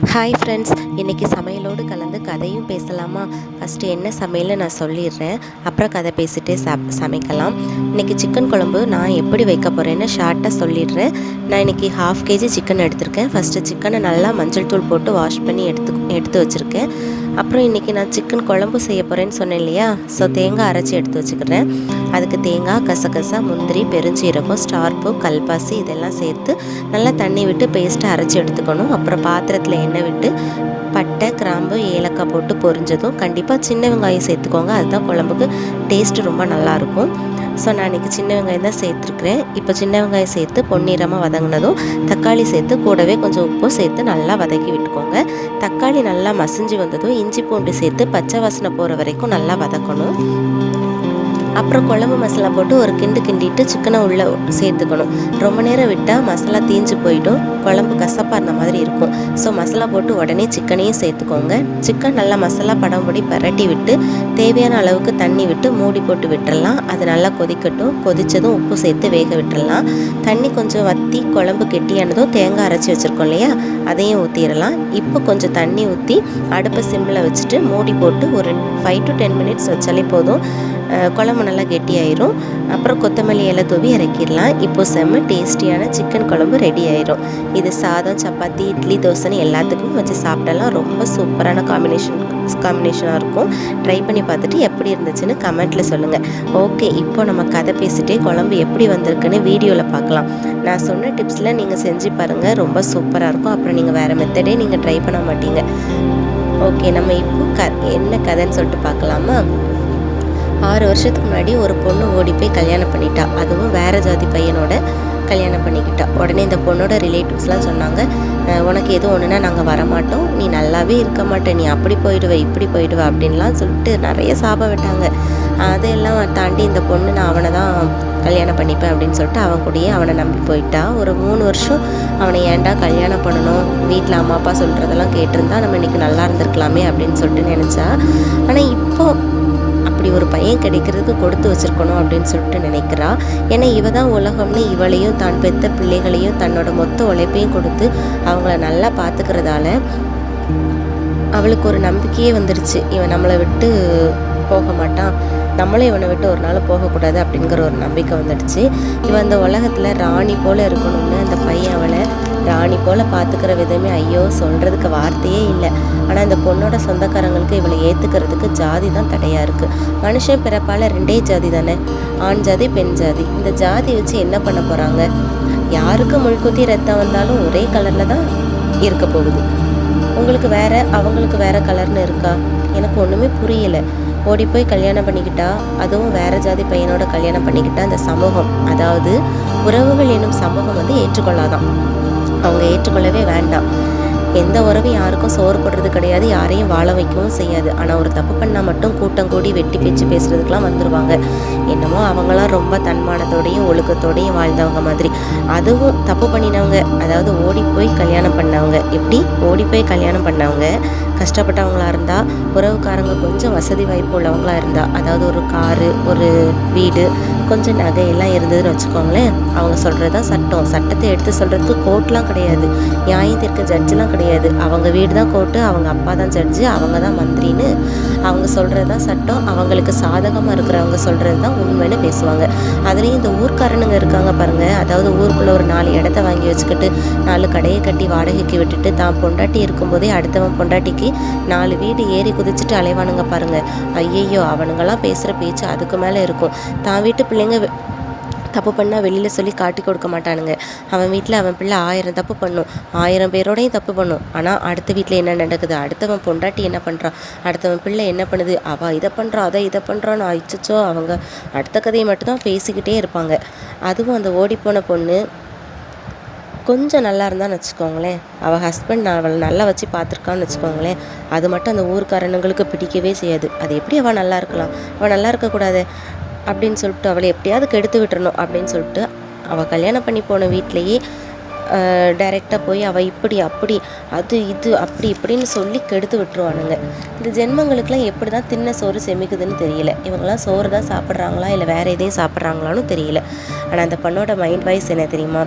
Hi friends, இன்றைக்கி சமையலோடு கலந்து கதையும் பேசலாமா? ஃபஸ்ட்டு என்ன சமையல்னு நான் சொல்லிடுறேன், அப்புறம் கதை பேசிகிட்டே சமைக்கலாம். இன்றைக்கி சிக்கன் குழம்பு நான் எப்படி வைக்க போகிறேன்னு ஷார்ட்டாக சொல்லிடுறேன். நான் இன்றைக்கி 1/2 kg சிக்கன் எடுத்திருக்கேன். ஃபஸ்ட்டு சிக்கனை நல்லா மஞ்சள் தூள் போட்டு வாஷ் பண்ணி எடுத்து வச்சுருக்கேன். அப்புறம் இன்றைக்கி நான் சிக்கன் குழம்பு செய்ய போகிறேன்னு சொன்னேன் இல்லையா? ஸோ தேங்காய் அரைச்சி எடுத்து வச்சுக்கிறேன். அதுக்கு தேங்காய், கசகசா, முந்திரி, பெருஞ்சீரகம், ஸ்டார் பூ, கல்பாசி இதெல்லாம் சேர்த்து நல்லா தண்ணி விட்டு பேஸ்ட்டை அரைச்சி எடுத்துக்கணும். அப்புறம் பாத்திரத்தில் எண்ணெய் விட்டு பட்டை, கிராம்பு, ஏலக்காய் போட்டு பொரிஞ்சதும் கண்டிப்பாக சின்ன வெங்காயம் சேர்த்துக்கோங்க. அதுதான் குழம்புக்கு டேஸ்ட்டு ரொம்ப நல்லாயிருக்கும். ஸோ நான் இன்றைக்கி சின்ன வெங்காயம் தான் சேர்த்துருக்குறேன். இப்போ சின்ன வெங்காயம் சேர்த்து பொன்னிறமாக வதங்கினதும் தக்காளி சேர்த்து கூடவே கொஞ்சம் உப்பும் சேர்த்து நல்லா வதக்கி விட்டுக்கோங்க. தக்காளி நல்லா மசிஞ்சு வந்ததும் இஞ்சி பூண்டு சேர்த்து பச்சை வாசனை போகிற வரைக்கும் நல்லா வதக்கணும். அப்புறம் குழம்பு மசாலா போட்டு ஒரு கிண்டிட்டு சிக்கனை உள்ளே சேர்த்துக்கணும். ரொம்ப நேரம் விட்டால் மசாலா தீஞ்சு போயிடும், குழம்பு கசப்பாக இருந்த மாதிரி இருக்கும். ஸோ மசாலா போட்டு உடனே சிக்கனையும் சேர்த்துக்கோங்க. சிக்கன் நல்லா மசாலா படம்படி பரட்டி விட்டு தேவையான அளவுக்கு தண்ணி விட்டு மூடி போட்டு விட்டுடலாம். அது நல்லா கொதிக்கட்டும். கொதித்ததும் உப்பு சேர்த்து வேக விட்டுடலாம். தண்ணி கொஞ்சம் வற்றி குழம்பு கெட்டியானதும் தேங்காய் அரைச்சி வச்சுருக்கோம் இல்லையா, அதையும் ஊற்றிடலாம். இப்போ கொஞ்சம் தண்ணி ஊற்றி அடுப்பை சிம்மில் வச்சுட்டு மூடி போட்டு ஒரு 5 to 10 minutes வச்சாலே போதும். குழம்பு நல்லா கெட்டியாயிரும். அப்புறம் கொத்தமல்லி இலை தூவி இறக்கிடலாம். இப்போ செம்ம டேஸ்டியான சிக்கன் குழம்பு ரெடி ஆயிரும். இது சாதம், சப்பாத்தி, இட்லி, தோசைன்னு எல்லாத்துக்கும் வச்சு சாப்பிடலாம். ரொம்ப சூப்பரான காம்பினேஷனாக இருக்கும். ட்ரை பண்ணி பார்த்துட்டு எப்படி இருந்துச்சுன்னு கமெண்ட்டில் சொல்லுங்கள். ஓகே, இப்போ நம்ம கதை பேசிகிட்டே குழம்பு எப்படி வந்திருக்குன்னு வீடியோவில் பார்க்கலாம். நான் சொன்ன டிப்ஸில் நீங்கள் செஞ்சு பாருங்கள், ரொம்ப சூப்பராக இருக்கும். அப்புறம் நீங்கள் வேறு மெத்தடே நீங்கள் ட்ரை பண்ண மாட்டீங்க. ஓகே, நம்ம இப்போ என்ன கதைன்னு சொல்லிட்டு பார்க்கலாமா? 6 வருஷத்துக்கு முன்னாடி ஒரு பொண்ணு ஓடி போய் கல்யாணம் பண்ணிட்டா. அதுவும் வேறு ஜாதி பையனோட கல்யாணம் பண்ணிக்கிட்டா. உடனே இந்த பொண்ணோட ரிலேட்டிவ்ஸ்லாம் சொன்னாங்க, உனக்கு எதுவும் ஒன்றுனா நாங்கள் வரமாட்டோம், நீ நல்லாவே இருக்க மாட்டே, நீ அப்படி போயிடுவ இப்படி போயிடுவ அப்படின்லாம் சொல்லிட்டு நிறைய சாபம் விட்டாங்க. அதையெல்லாம் தாண்டி இந்த பொண்ணு நான் அவனை தான் கல்யாணம் பண்ணிப்பேன் அப்படின்னு சொல்லிட்டு அவன் கூடயே அவனை நம்பி போயிட்டா. ஒரு 3 வருஷம் அவனை ஏன்டா கல்யாணம் பண்ணணும், வீட்டில் அம்மா அப்பா சொல்கிறதெல்லாம் கேட்டிருந்தா நம்ம இன்றைக்கி நல்லா இருந்திருக்கலாமே அப்படின்னு சொல்லிட்டு நினச்சா. ஆனால் இப்போ அப்படி ஒரு பையன் கிடைக்கிறதுக்கு கொடுத்து வச்சுருக்கணும் அப்படின்னு சொல்லிட்டு நினைக்கிறா. ஏன்னா இவ தான் உலகம்னு இவளையும் தான் பெத்த பிள்ளைகளையும் தன்னோட மொத்த உழைப்பையும் கொடுத்து அவங்கள நல்லா பார்த்துக்கிறதால அவளுக்கு ஒரு நம்பிக்கையே வந்துருச்சு. இவன் நம்மளை விட்டு போக மாட்டான், நம்மளே இவனை விட்டு ஒரு நாள் போகக்கூடாது அப்படிங்கிற ஒரு நம்பிக்கை வந்துடுச்சு. இவன் அந்த உலகத்தில் ராணி போல் இருக்கணும்னு அந்த பையன் அவளை ராணி போல் பார்த்துக்கிற விதமே ஐயோ சொல்கிறதுக்கு வார்த்தையே இல்லை. ஆனால் இந்த பொண்ணோட சொந்தக்காரங்களுக்கு இவளை ஏற்றுக்கிறதுக்கு ஜாதி தான் தடையாக இருக்குது. மனுஷன் பிறப்பால் 2 ஜாதி தானே, ஆண் ஜாதி பெண் ஜாதி. இந்த ஜாதி வச்சு என்ன பண்ண போகிறாங்க? யாருக்கு முள்குத்தி ரத்தம் வந்தாலும் ஒரே கலரில் தான் இருக்க போகுது. உங்களுக்கு வேறு அவங்களுக்கு வேறு கலர்னு இருக்கா? எனக்கு ஒன்றுமே புரியலை. ஓடி போய் கல்யாணம் பண்ணிக்கிட்டா, அதுவும் வேறு ஜாதி பையனோட கல்யாணம் பண்ணிக்கிட்டா இந்த சமூகம், அதாவது உறவுகள் என்னும் சமூகம் ஏற்றுக்கொள்ளாதான். அவங்க ஏற்றுக்கொள்ளவே வேண்டாம். எந்த உறவும் யாருக்கும் சோறு போடுறது கிடையாது, யாரையும் வாழ வைக்கவும் செய்யாது. ஆனால் ஒரு தப்பு பண்ணால் மட்டும் கூட்டம் கூடி வெட்டி பேச்சு பேசுகிறதுக்கெலாம் வந்துடுவாங்க. என்னமோ அவங்களாம் ரொம்ப தன்மானத்தோடையும் ஒழுக்கத்தோடையும் வாழ்ந்தவங்க மாதிரி. அதுவும் தப்பு பண்ணினவங்க, அதாவது ஓடி போய் கல்யாணம் பண்ணவங்க, எப்படி ஓடி போய் கல்யாணம் பண்ணவங்க கஷ்டப்பட்டவங்களா இருந்தால், உறவுக்காரங்க கொஞ்சம் வசதி வாய்ப்பு உள்ளவங்களா இருந்தால், அதாவது ஒரு காரு, ஒரு வீடு, கொஞ்சம் நகையெல்லாம் இருந்ததுன்னு வச்சுக்கோங்களேன், அவங்க சொல்கிறது தான் சட்டம். சட்டத்தை எடுத்து சொல்கிறதுக்கு கோர்ட்லாம் கிடையாது, நியாயம் தீர்க்க ஜட்ஜெலாம் கிடையாது. அவங்க வீடு தான் கோர்ட்டு, அவங்க அப்பா தான் ஜட்ஜு, அவங்க தான் மந்திரின்னு அவங்க சொல்கிறது தான் சட்டம். அவங்களுக்கு சாதகமாக இருக்கிறவங்க சொல்கிறது தான் உண்மைன்னு பேசுவாங்க. அதுலேயும் இந்த ஊர்க்காரனுங்க இருக்காங்க பாருங்கள், அதாவது ஊருக்குள்ளே ஒரு 4 இடத்த வாங்கி வச்சுக்கிட்டு 4 கடையை கட்டி வாடகைக்கு விட்டுட்டு தான் பொண்டாட்டி இருக்கும்போதே அடுத்தவன் பொண்டாட்டிக்கு 4 வீடு ஏறி குதிச்சுட்டு அலைவானுங்க பாருங்கள். ஐயையோ, அவனுங்கெல்லாம் பேசுகிற பேச்சு அதுக்கு மேலே இருக்கும். தான் வீட்டு பிள்ளைங்க தப்பு பண்ணால் வெளியில் சொல்லி காட்டி கொடுக்க மாட்டானுங்க. அவன் வீட்டில் அவன் பிள்ளை 1000 தப்பு பண்ணும், 1000 பேரோடையும் தப்பு பண்ணும். ஆனால் அடுத்த வீட்டில் என்ன நடக்குது, அடுத்தவன் பொண்டாட்டி என்ன பண்ணுறான், அடுத்தவன் பிள்ளை என்ன பண்ணுது, அவள் இதை பண்ணுறான் அதை இதை பண்ணுறான்னு அச்சோ அவங்க அடுத்த கதையை மட்டும்தான் பேசிக்கிட்டே இருப்பாங்க. அதுவும் அந்த ஓடிப்போன பொண்ணு கொஞ்சம் நல்லா இருந்தான்னு வச்சுக்கோங்களேன், அவள் ஹஸ்பண்ட் அவளை நல்லா வச்சு பார்த்துருக்கான்னு வச்சுக்கோங்களேன், அது மட்டும் அந்த ஊர்க்காரனுங்களுக்கு பிடிக்கவே செய்யாது. அது எப்படி அவள் நல்லா இருக்கலாம், அவள் நல்லா இருக்கக்கூடாது அப்படின்னு சொல்லிட்டு அவளை எப்படியாவது கெடுத்து விட்டுறணும் அப்படின்னு சொல்லிட்டு அவள் கல்யாணம் பண்ணி போன வீட்டிலையே டைரெக்டாக போய் அவள் இப்படி அப்படி அது இது அப்படி இப்படின்னு சொல்லி கெடுத்து விட்டுருவானுங்க. இந்த ஜென்மங்களுக்கெலாம் எப்படி தான் தின்ன சோறு செமிக்குதுன்னு தெரியல. இவங்கெல்லாம் சோறு தான் சாப்பிட்றாங்களா இல்லை வேறு எதையும் சாப்பிட்றாங்களான்னு தெரியல. ஆனால் அந்த பொண்ணோட மைண்ட் வாய்ஸ் என்ன தெரியுமா,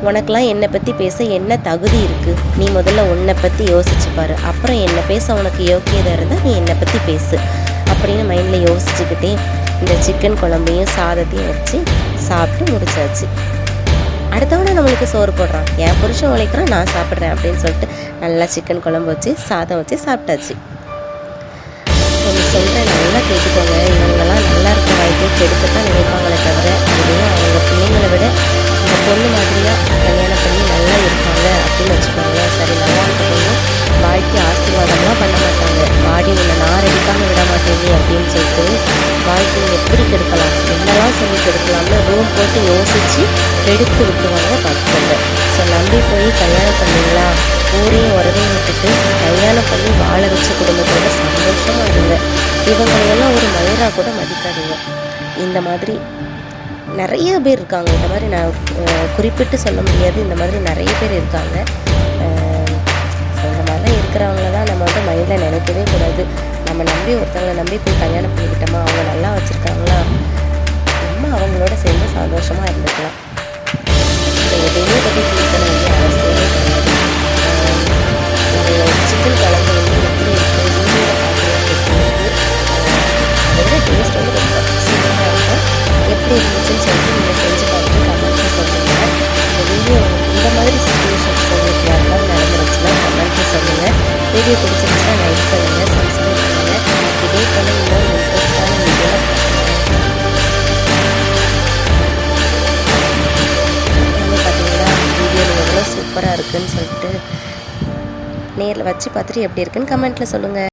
உனக்கெலாம் என்னை பற்றி பேச என்ன தகுதி இருக்குது? நீ முதல்ல உன்னை பற்றி யோசிச்சு பாரு. அப்புறம் என்னை பேச உனக்கு யோக்கியதை இருந்தால் நீ என்னை பற்றி பேசு அப்படின்னு மைண்டில் யோசிச்சுக்கிட்டே இந்த சிக்கன் குழம்பையும் சாதத்தையும் வச்சு சாப்பிட்டு முடிச்சாச்சு. அடுத்தவனை நம்மளுக்கு சோறு போடுறான், என் புருஷன் உழைக்கிறான், நான் சாப்பிட்றேன் அப்படின்னு சொல்லிட்டு நல்லா சிக்கன் குழம்பு வச்சு சாதம் வச்சு சாப்பிட்டாச்சு. கொஞ்சம் சொல்கிறேன், நல்லா கேட்டுக்கோங்க. இவங்கெல்லாம் நல்லா இருக்க வாழ்க்கையை கெடுக்கத்தான் நினைப்பாங்களே தவிர அதுலேயும் அவங்க பிள்ளைங்களை விட இந்த பொண்ணு மாதிரியாக கல்யாணம் பண்ணி நல்லா இருப்பாங்க அப்படின்னு வச்சுக்கோங்களேன். சரி, நல்லா இருக்க பொண்ணு வாழ்க்கை ஆசீர்வாதம்லாம் பண்ண மாட்டாங்க. வாடி உன்னை நான் ரெடிக்காமல் விட மாட்டேங்க அப்படின்னு சொல்லிட்டு வாழ்க்கையை எப்படி கெடுக்கலாம், என்னெல்லாம் சொல்லி கெடுக்கலாம்னு ரூம் போட்டு யோசித்து எடுத்து விட்டுவாங்க பார்த்துக்கோங்க. ஸோ நம்பி போய் கல்யாணம் பண்ணிங்களா, ஊரையும் உறவையும் விட்டுட்டு கல்யாணம் பண்ணி வாழ வச்ச குடும்பத்தோட சந்தோஷமாக இருங்க. இவங்களையெல்லாம் ஒரு மயிராக கூட மதிக்காதீங்க. இந்த மாதிரி நிறைய பேர் இருக்காங்க. இந்த மாதிரி நான் குறிப்பிட்டு சொல்ல முடியாது, இந்த மாதிரி நிறைய பேர் இருக்காங்க. ஸோ இந்த மாதிரிலாம் இருக்கிறவங்கள தான் நம்ம வந்து மைண்டில் நினைக்கவே கூடாது. நம்ம நம்பி ஒருத்தவங்களை நம்பி போய் கல்யாணம் பண்ணிக்கிட்டோமா, அவங்க நல்லா வச்சுருக்காங்களா, நம்ம அவங்களோட சேர்ந்து சந்தோஷமாக இருந்துக்கலாம். எதையுமே பற்றி ஃபீல் பண்ண வேண்டிய அவசியமே கிடையாது. சிக்கன் குழம்பு வந்து எப்படி இருக்குது, வீடியோவில் பார்க்குறது எப்படி இருக்குது, அதோட டேஸ்ட் வந்து ரொம்ப சூப்பராக இருக்கும். எப்படி இருந்துச்சுன்னு சொல்லிட்டு நீங்கள் செஞ்சு பார்த்துட்டு கமெண்ட்டில் சொல்லுங்கள். இந்த வீடியோ இந்த மாதிரி சிச்சுவேஷன்ஸ் உங்களுக்கு யாருக்காவது நடந்துருச்சுன்னா கமெண்ட்டில் சொல்லுங்கள். வீடியோ பிடிச்சிருந்துச்சுன்னா லைக் பண்ணுங்கள், சப்ஸ்கிரைப் பண்ணுங்கள். இதே போல் இன்னொரு இன்ட்ரெஸ்டான வீடியோவில் பார்த்தீங்கன்னா வீடியோவில் எவ்வளோ சூப்பராக இருக்குதுன்னு சொல்லிட்டு நேரில் வச்சு பார்த்துட்டு எப்படி இருக்குன்னு கமெண்ட்டில் சொல்லுங்கள்.